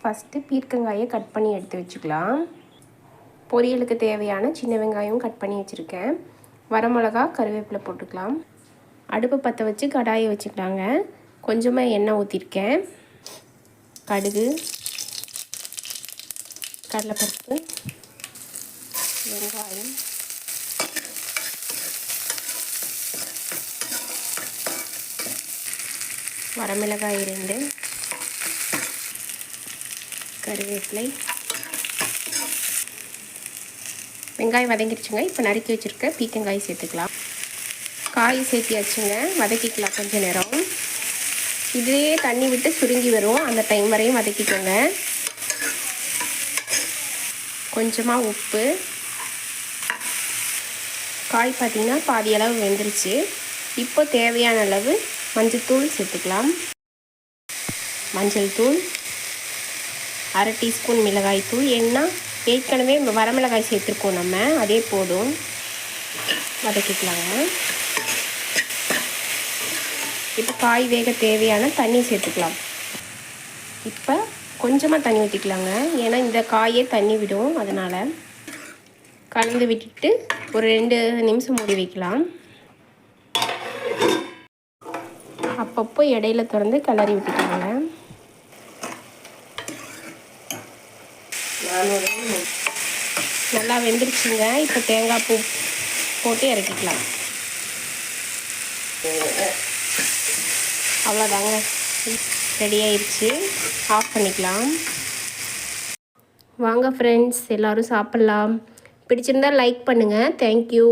First பீர்க்கங்காயை cut பண்ணி எடுத்து வச்சுக்கலாம். பொரியலுக்கு தேவையான சின்ன வெங்காயம் கட் பண்ணி வச்சுருக்கேன். வரமிளகா, கருவேப்பிலை போட்டுக்கலாம். அடுப்பை பற்ற வச்சு கடாயை வச்சுக்கலாங்க. கொஞ்சமாக எண்ணெய் ஊற்றிருக்கேன். கடுகு, கடலைப்பருப்பு, வெங்காயம், வரமிளகாய் 2, கருவேப்பிலை. வெங்காயம் வதங்கிடுச்சுங்க. இப்போ நறுக்கி வச்சுருக்க பீர்க்கங்காய் சேர்த்துக்கலாம். காய் சேர்த்தியாச்சுங்க. வதக்கிக்கலாம் கொஞ்சம் நேரம். இதுலேயே தண்ணி விட்டு சுருங்கி வரும். அந்த டைம் வரையும் வதக்கிக்கோங்க. கொஞ்சமாக உப்பு. காய் பார்த்திங்கன்னா பாதி அளவு வெந்துருச்சு. இப்போ தேவையான அளவு மஞ்சள்தூள் சேர்த்துக்கலாம். மஞ்சள் தூள், 1/2 டீஸ்பூன் மிளகாய் தூள். ஏன்னா ஏற்கனவே வரமிளகாய் சேர்த்துருக்கோம் நம்ம, அதே போதும். வதக்கிக்கலாங்க. இப்போ காய் வேக தேவையான தண்ணி சேர்த்துக்கலாம். இப்போ கொஞ்சமாக தண்ணி ஊற்றிக்கலாங்க. ஏன்னா இந்த காயே தண்ணி விடும். அதனால் கலந்து விட்டுட்டு ஒரு 2 நிமிஷம் மூடி வைக்கலாம். அப்பப்போ இடையில திறந்து கிளறி விட்டுக்கலாங்க. நல்லா வெந்துருச்சுங்க. இப்போ தேங்காய் பூ போட்டு இறக்கிக்கலாம். அவ்வளோதாங்க, ரெடி ஆயிடுச்சு. ஆஃப் பண்ணிக்கலாம். வாங்க ஃப்ரெண்ட்ஸ், எல்லோரும் சாப்பிட்லாம். பிடிச்சிருந்தால் லைக் பண்ணுங்கள். தேங்க்யூ.